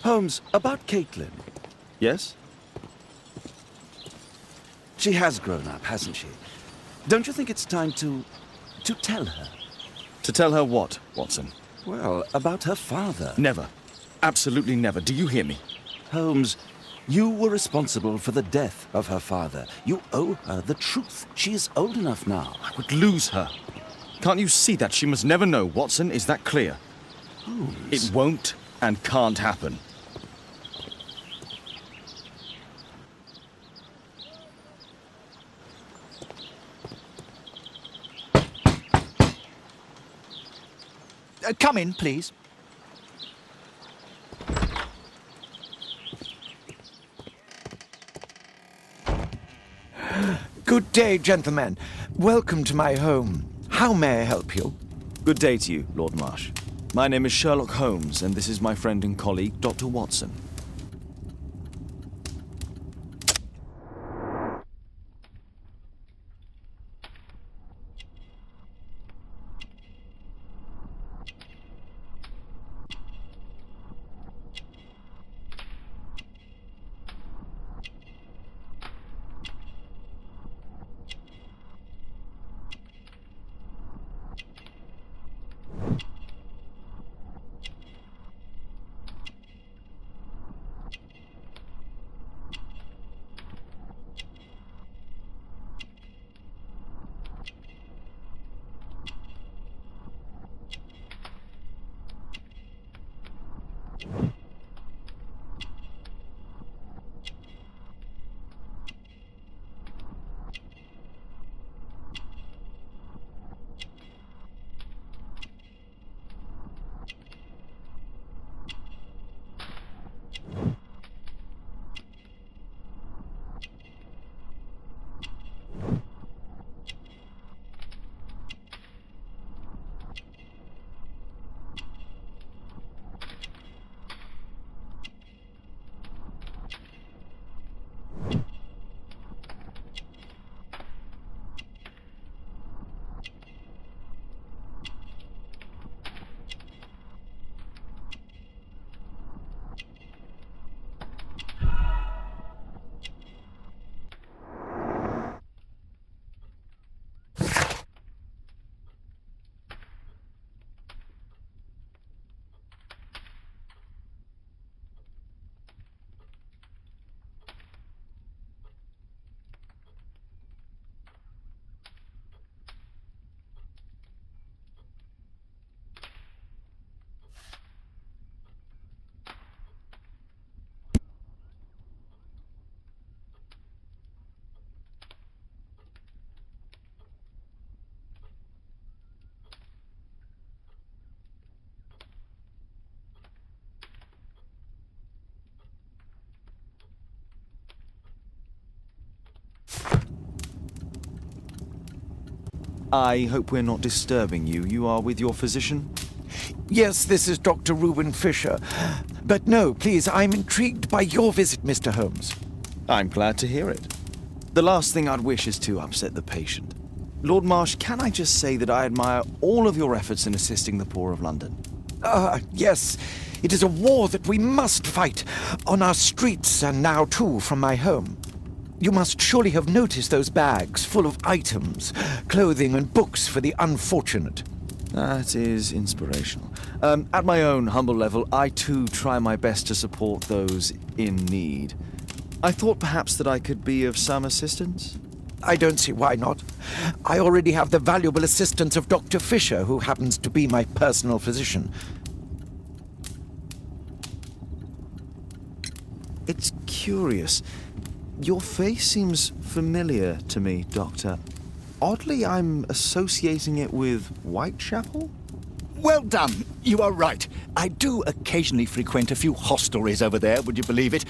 Holmes, about Caitlin. Yes? She has grown up, hasn't she? Don't you think it's time to tell her? To tell her what, Watson? Well, about her father. Never. Absolutely never. Do you hear me? Holmes, you were responsible for the death of her father. You owe her the truth. She is old enough now. I would lose her. Can't you see that? She must never know, Watson. Is that clear? Holmes. It won't and can't happen. Come in, please. Good day, gentlemen. Welcome to my home. How may I help you? Good day to you, Lord Marsh. My name is Sherlock Holmes, and this is my friend and colleague, Dr. Watson. I hope we're not disturbing you. You are with your physician? Yes, this is Dr. Reuben Fisher. But no, please, I'm intrigued by your visit, Mr. Holmes. I'm glad to hear it. The last thing I'd wish is to upset the patient. Lord Marsh, can I just say that I admire all of your efforts in assisting the poor of London? Yes. It is a war that we must fight, on our streets and now, too, from my home. You must surely have noticed those bags full of items, clothing and books for the unfortunate. That is inspirational. At my own humble level, I too try my best to support those in need. I thought perhaps that I could be of some assistance. I don't see why not. I already have the valuable assistance of Dr. Fisher, who happens to be my personal physician. It's curious. Your face seems familiar to me, Doctor. Oddly, I'm associating it with Whitechapel? Well done. You are right. I do occasionally frequent a few hostelries over there, would you believe it?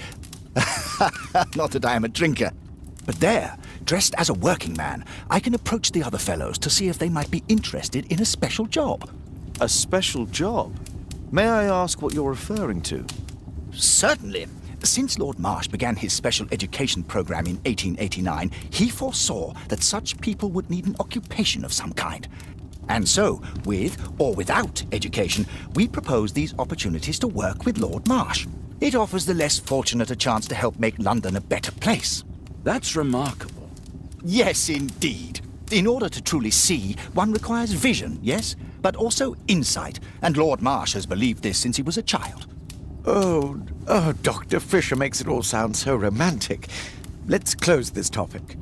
Not that I am a drinker. But there, dressed as a working man, I can approach the other fellows to see if they might be interested in a special job. A special job? May I ask what you're referring to? Certainly. Since Lord Marsh began his special education program in 1889, he foresaw that such people would need an occupation of some kind. And so, with or without education, we propose these opportunities to work with Lord Marsh. It offers the less fortunate a chance to help make London a better place. That's remarkable. Yes, indeed. In order to truly see, one requires vision, yes? But also insight, and Lord Marsh has believed this since he was a child. Oh, Dr. Fisher makes it all sound so romantic. Let's close this topic.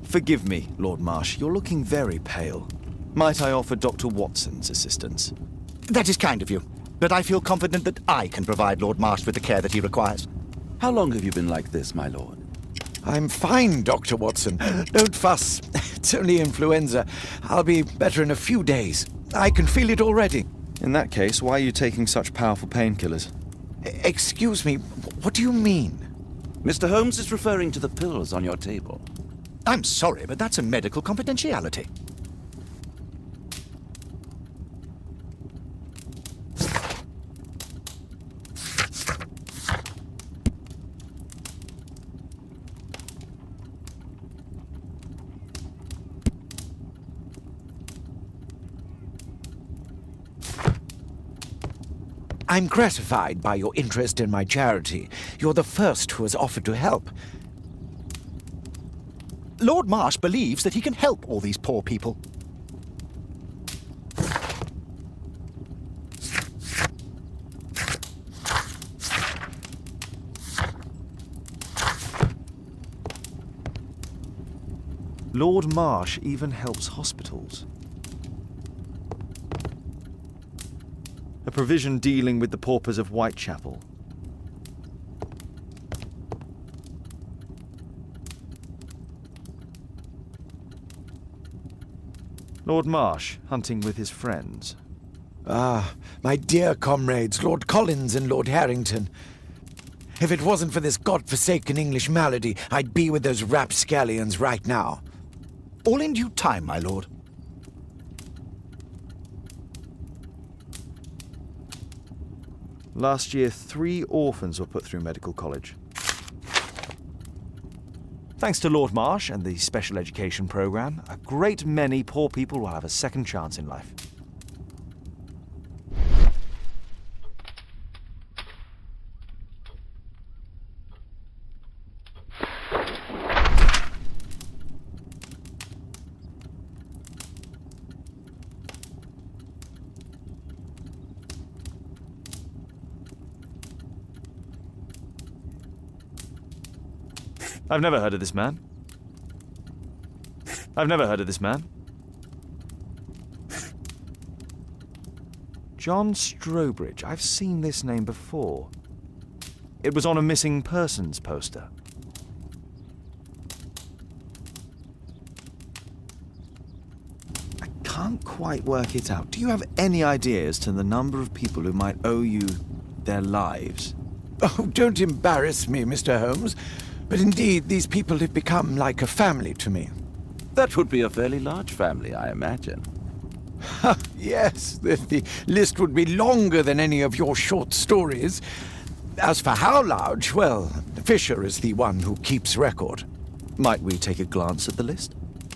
Forgive me, Lord Marsh. You're looking very pale. Might I offer Dr. Watson's assistance? That is kind of you, but I feel confident that I can provide Lord Marsh with the care that he requires. How long have you been like this, my lord? I'm fine, Dr. Watson. Don't fuss. It's only influenza. I'll be better in a few days. I can feel it already. In that case, why are you taking such powerful painkillers? Excuse me, what do you mean? Mr. Holmes is referring to the pills on your table. I'm sorry, but that's a medical confidentiality. I'm gratified by your interest in my charity. You're the first who has offered to help. Lord Marsh believes that he can help all these poor people. Lord Marsh even helps hospitals. A provision dealing with the paupers of Whitechapel. Lord Marsh, hunting with his friends. Ah, my dear comrades, Lord Collins and Lord Harrington. If it wasn't for this godforsaken English malady, I'd be with those rapscallions right now. All in due time, my lord. Last year, 3 orphans were put through medical college. Thanks to Lord Marsh and the special education program, a great many poor people will have a second chance in life. I've never heard of this man. John Strobridge. I've seen this name before. It was on a missing persons poster. I can't quite work it out. Do you have any idea as to the number of people who might owe you their lives? Oh, don't embarrass me, Mr. Holmes. But indeed, these people have become like a family to me. That would be a fairly large family, I imagine. Yes, the list would be longer than any of your short stories. As for how large, well, Fisher is the one who keeps record. Might we take a glance at the list?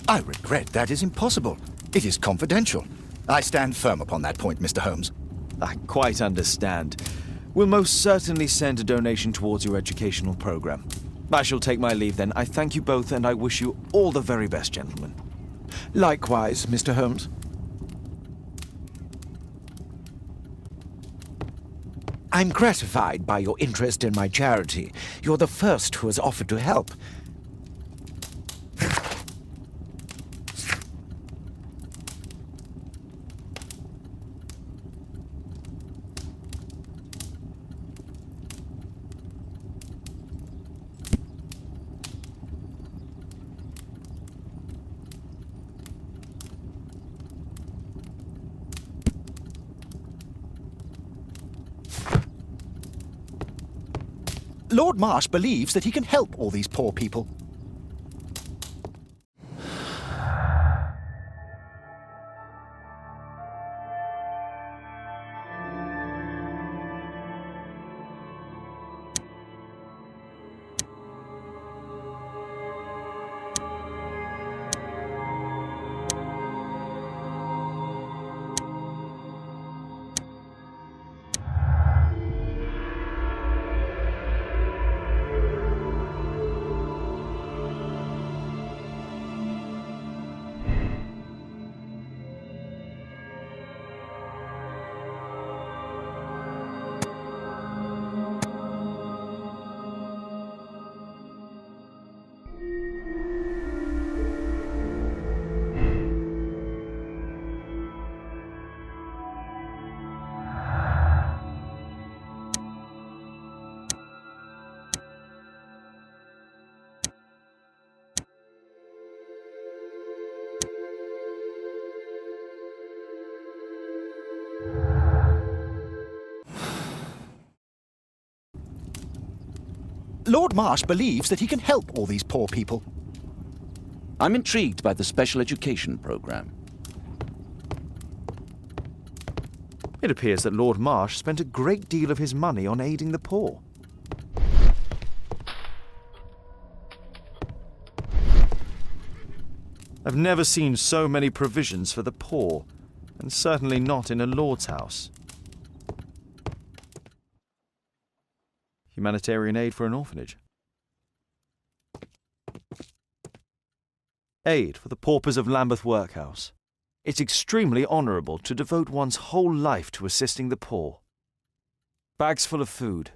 I regret that is impossible. It is confidential. I stand firm upon that point, Mr. Holmes. I quite understand. We'll most certainly send a donation towards your educational program. I shall take my leave then. I thank you both, and I wish you all the very best, gentlemen. Likewise, Mr. Holmes. I'm gratified by your interest in my charity. You're the first who has offered to help. Lord Marsh believes that he can help all these poor people. Lord Marsh believes that he can help all these poor people. I'm intrigued by the special education program. It appears that Lord Marsh spent a great deal of his money on aiding the poor. I've never seen so many provisions for the poor, and certainly not in a lord's house. Humanitarian aid for an orphanage. Aid for the paupers of Lambeth Workhouse. It's extremely honourable to devote one's whole life to assisting the poor. Bags full of food.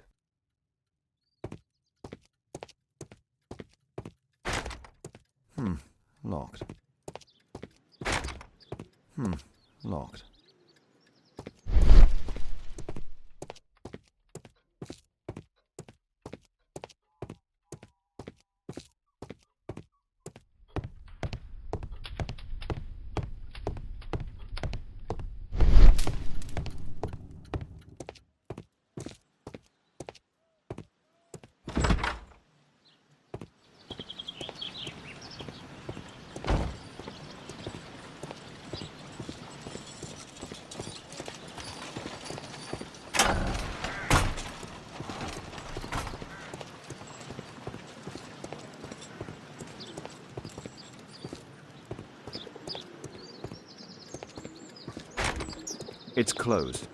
Locked. Locked. It's closed.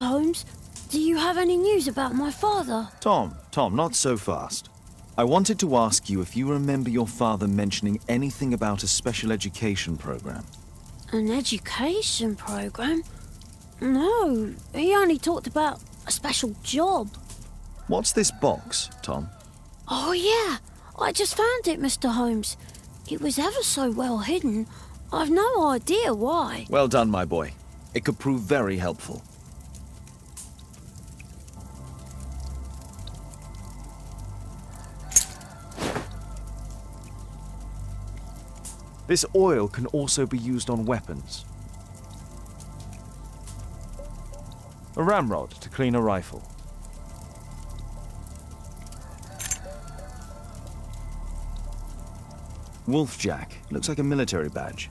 Holmes, do you have any news about my father? Tom, not so fast. I wanted to ask you if you remember your father mentioning anything about a special education program. An education program? No, he only talked about a special job. What's this box, Tom? Oh yeah, I just found it, Mr. Holmes. It was ever so well hidden. I've no idea why. Well done, my boy. It could prove very helpful. This oil can also be used on weapons. A ramrod to clean a rifle. Wolfjack. Looks like a military badge.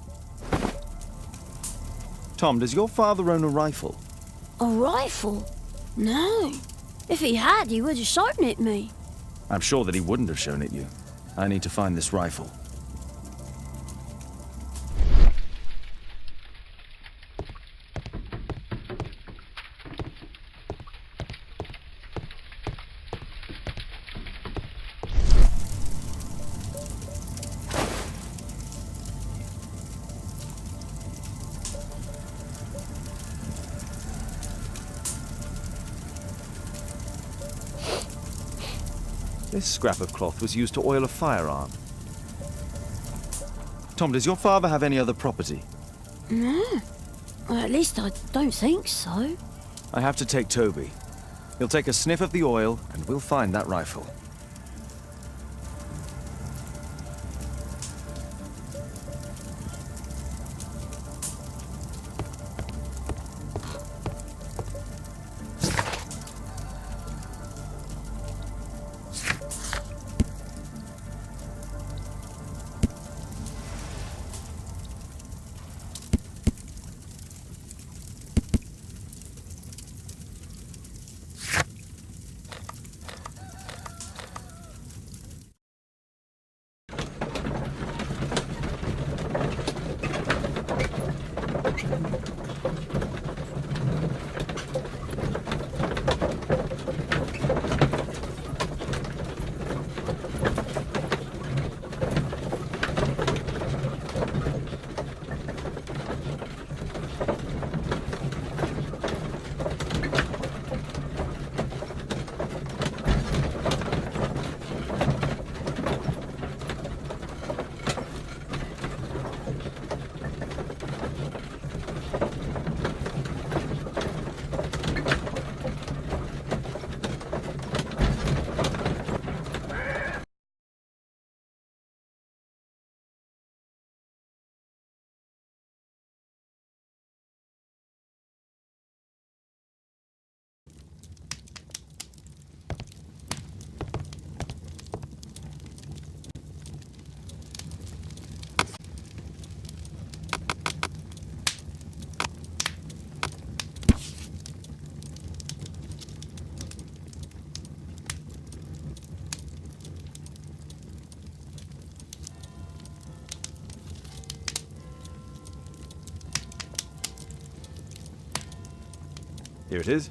Tom, does your father own a rifle? A rifle? No. If he had, he would have shown it me. I'm sure that he wouldn't have shown it you. I need to find this rifle. This scrap of cloth was used to oil a firearm. Tom, does your father have any other property? No. Well, at least I don't think so. I have to take Toby. He'll take a sniff of the oil, and we'll find that rifle. Here it is.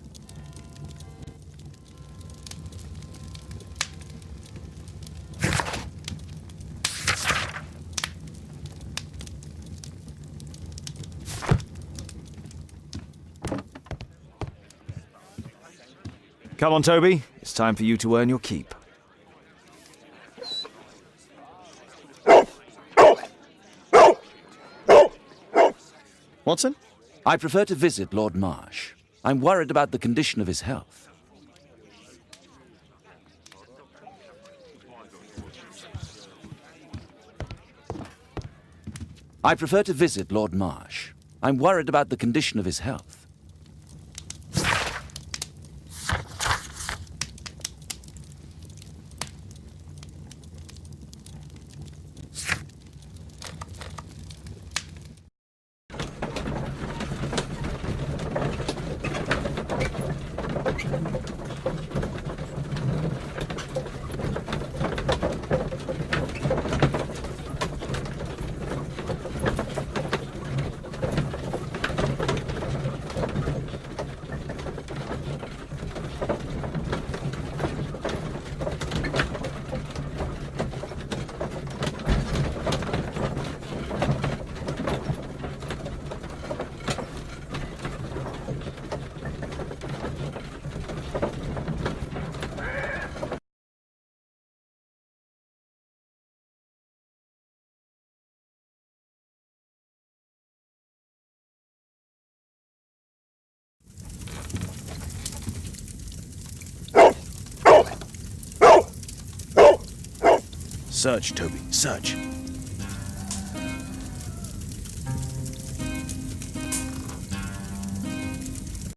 Come on, Toby. It's time for you to earn your keep. Watson? I prefer to visit Lord Marsh. I'm worried about the condition of his health. I prefer to visit Lord Marsh. I'm worried about the condition of his health. Search, Toby, search.